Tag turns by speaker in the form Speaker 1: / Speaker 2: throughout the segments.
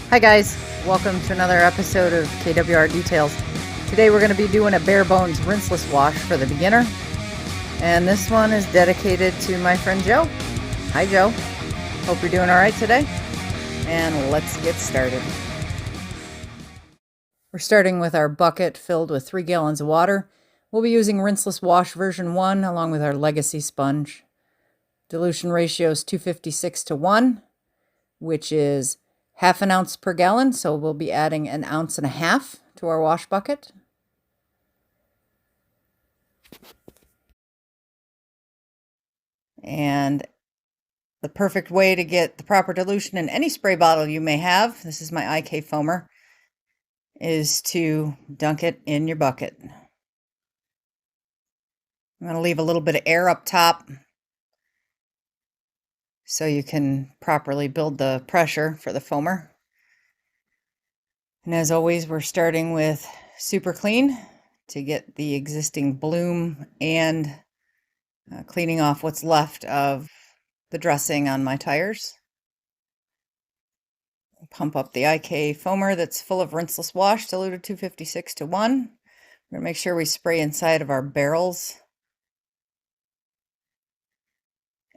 Speaker 1: Hi guys, welcome to another episode of KWR Details. Today we're going to be doing a bare bones rinseless wash for the beginner. And this one is dedicated to my friend Joe. Hi Joe, hope you're doing alright today. And let's get started. We're starting with our bucket filled with 3 gallons of water. We'll be using Rinseless Wash version 1 along with our legacy sponge. Dilution ratio is 256:1, which is half an ounce per gallon, so we'll be adding 1.5 ounces to our wash bucket. And the perfect way to get the proper dilution in any spray bottle you may have, this is my IK foamer, is to dunk it in your bucket. I'm going to leave a little bit of air up top so you can properly build the pressure for the foamer. And as always, we're starting with Super Clean to get the existing bloom and cleaning off what's left of the dressing on my tires. Pump up the IK foamer that's full of rinseless wash, diluted 256:1. We're going to make sure we spray inside of our barrels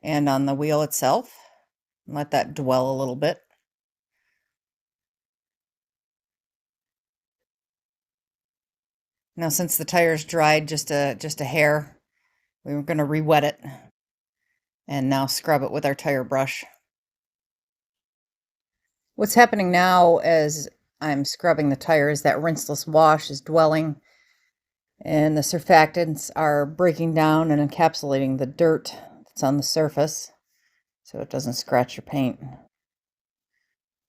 Speaker 1: and on the wheel itself. Let that dwell a little bit. Now, since the tire's dried just a hair, we were going to re-wet it and now scrub it with our tire brush. What's happening now as I'm scrubbing the tire is that rinseless wash is dwelling and the surfactants are breaking down and encapsulating the dirt that's on the surface so it doesn't scratch your paint.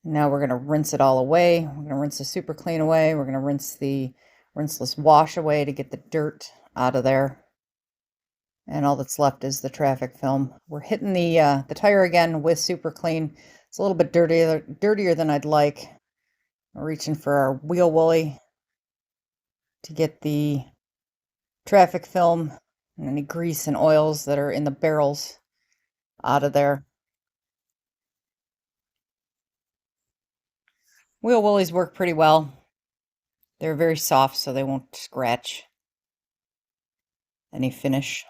Speaker 1: Now we're going to rinse it all away. We're going to rinse the Super Clean away. We're going to rinse the rinseless wash away to get the dirt out of there. And all that's left is the traffic film. We're hitting the tire again with Super Clean. It's a little bit dirtier than I'd like. We're reaching for our wheel woolly to get the traffic film and any grease and oils that are in the barrels out of there. Wheel woolies work pretty well. They're very soft, so they won't scratch any finish.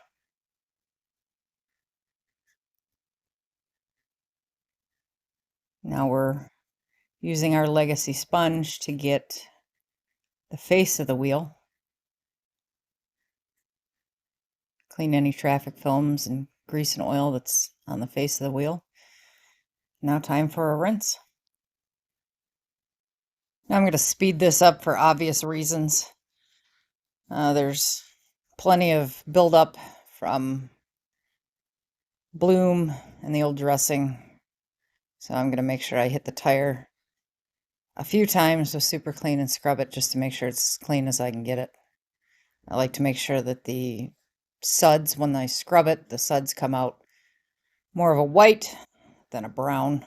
Speaker 1: Now we're using our legacy sponge to get the face of the wheel. Clean any traffic films and grease and oil that's on the face of the wheel. Now time for a rinse. Now I'm going to speed this up for obvious reasons. There's plenty of buildup from bloom and the old dressing. So I'm going to make sure I hit the tire a few times with Super Clean and scrub it just to make sure it's as clean as I can get it. I like to make sure that the suds, when I scrub it, the suds come out more of a white than a brown.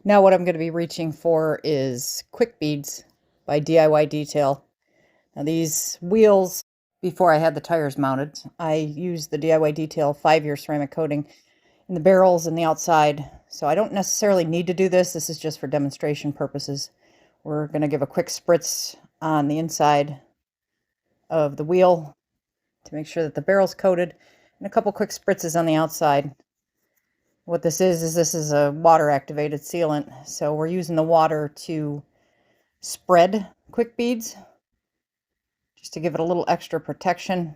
Speaker 1: Now what I'm going to be reaching for is Quick Beads by DIY Detail. Now these wheels, before I had the tires mounted, I used the DIY Detail 5-year ceramic coating in the barrels and the outside. So I don't necessarily need to do this. This is just for demonstration purposes. We're going to give a quick spritz on the inside of the wheel to make sure that the barrel's coated, and a couple quick spritzes on the outside. What this is a water activated sealant. So we're using the water to spread Quick Beads just to give it a little extra protection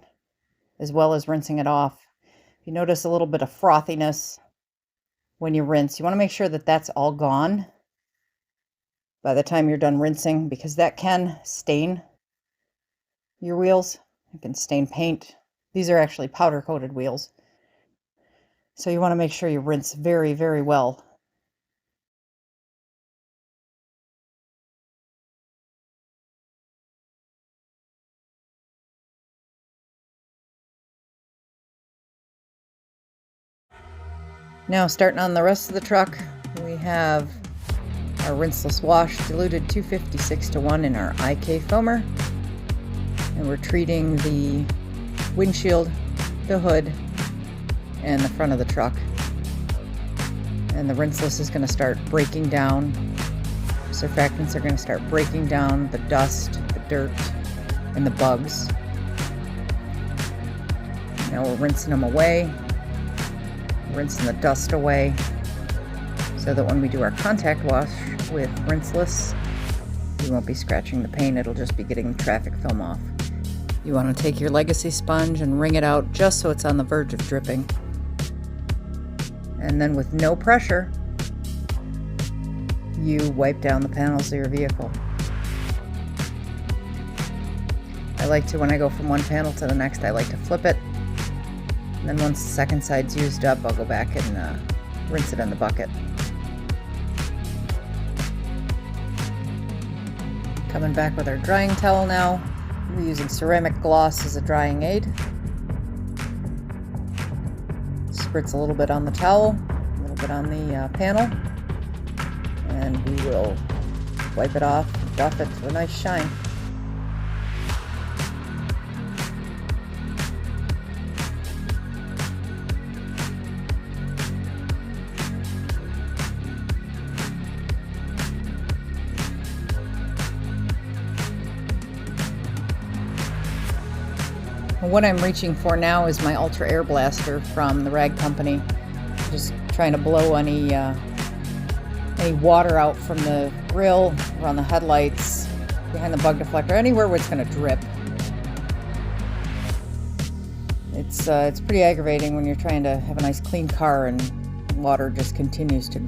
Speaker 1: as well as rinsing it off. If you notice a little bit of frothiness when you rinse, you want to make sure that that's all gone by the time you're done rinsing, because that can stain your wheels. It can stain paint. These are actually powder coated wheels. So you want to make sure you rinse very, very well. Now starting on the rest of the truck, we have our rinseless wash diluted 256:1 in our IK foamer. And we're treating the windshield, the hood, and the front of the truck. and the rinseless is going to start breaking down. Surfactants are going to start breaking down the dust, the dirt, and the bugs. Now we're rinsing them away, rinsing the dust away, so that when we do our contact wash with rinseless, you won't be scratching the paint, it'll just be getting the traffic film off. You want to take your legacy sponge and wring it out just so it's on the verge of dripping. And then with no pressure, you wipe down the panels of your vehicle. I like to, when I go from one panel to the next, I like to flip it. And then once the second side's used up, I'll go back and rinse it in the bucket. Coming back with our drying towel now. We're using ceramic gloss as a drying aid. Spritz a little bit on the towel, a little bit on the panel, and we will wipe it off, buff it to a nice shine. What I'm reaching for now is my Ultra Air Blaster from the rag company. Just trying to blow any water out from the grill, around the headlights, behind the bug deflector, anywhere where it's going to drip. It's pretty aggravating when you're trying to have a nice clean car and water just continues to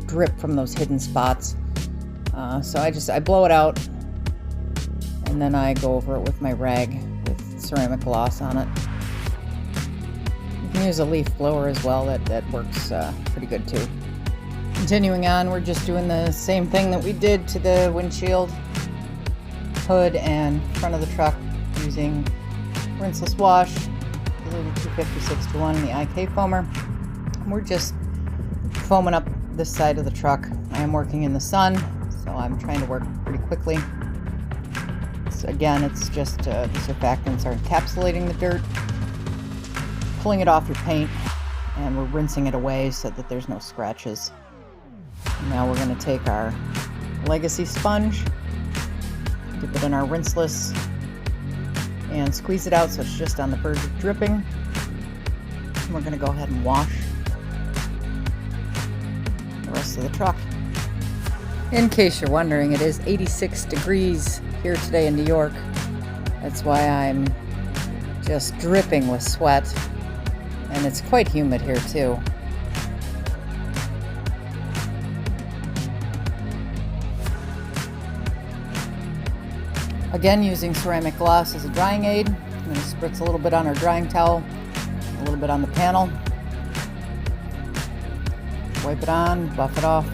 Speaker 1: drip from those hidden spots. So I blow it out, and then I go over it with my rag with ceramic gloss on it. You can use a leaf blower as well, that works pretty good too. Continuing on, we're just doing the same thing that we did to the windshield, hood, and front of the truck using Rinseless Wash, Dilute 250-6-1, and the IK foamer. We're just foaming up this side of the truck. I am working in the sun, so I'm trying to work pretty quickly. So again, it's just the surfactants are encapsulating the dirt, pulling it off your paint, and we're rinsing it away so that there's no scratches. Now we're going to take our legacy sponge, dip it in our rinseless, and squeeze it out so it's just on the verge of dripping. And we're going to go ahead and wash the rest of the truck. In case you're wondering, it is 86 degrees here today in New York. That's why I'm just dripping with sweat, and it's quite humid here too. Again, using ceramic gloss as a drying aid. I'm going to spritz a little bit on our drying towel, a little bit on the panel. Wipe it on, buff it off.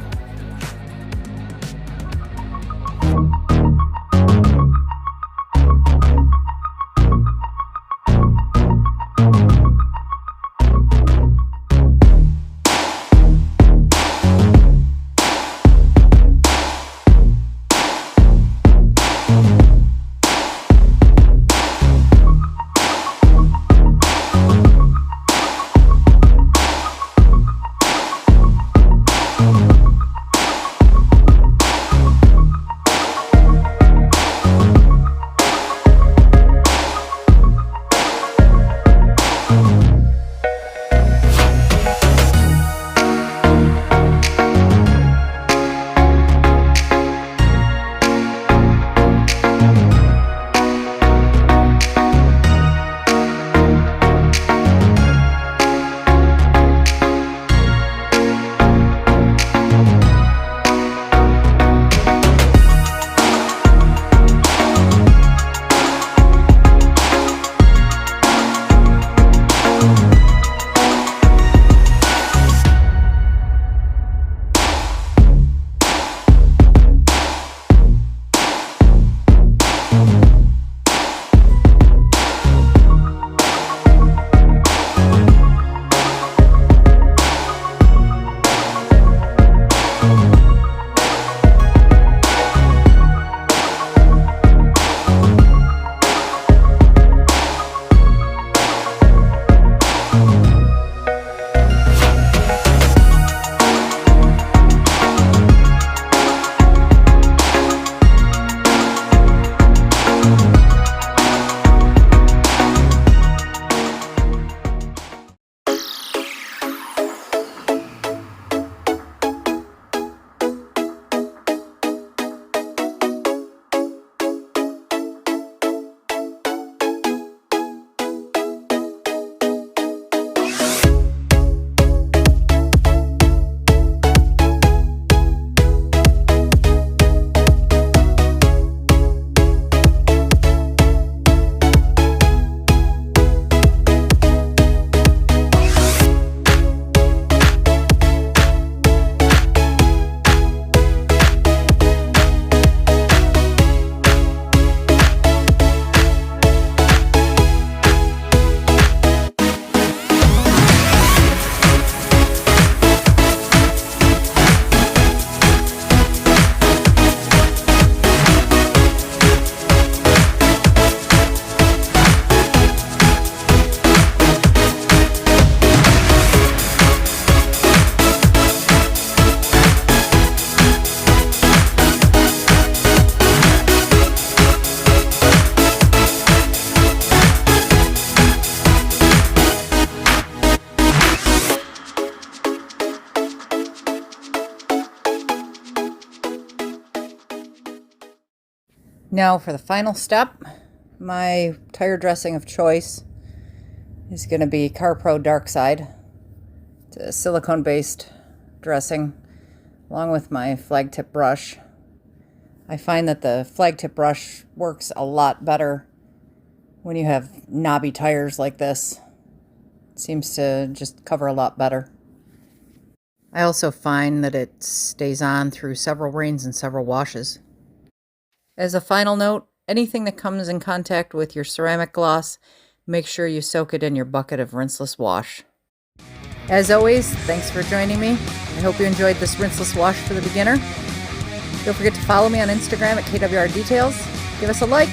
Speaker 1: Now for the final step, my tire dressing of choice is going to be CarPro Dark Side. It's a silicone-based dressing, along with my flag tip brush. I find that the flag tip brush works a lot better when you have knobby tires like this. It seems to just cover a lot better. I also find that it stays on through several rains and several washes. As a final note, anything that comes in contact with your ceramic gloss, make sure you soak it in your bucket of rinseless wash. As always, thanks for joining me. I hope you enjoyed this rinseless wash for the beginner. Don't forget to follow me on Instagram at KWR Details. Give us a like,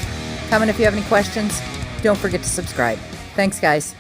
Speaker 1: comment if you have any questions. Don't forget to subscribe. Thanks, guys.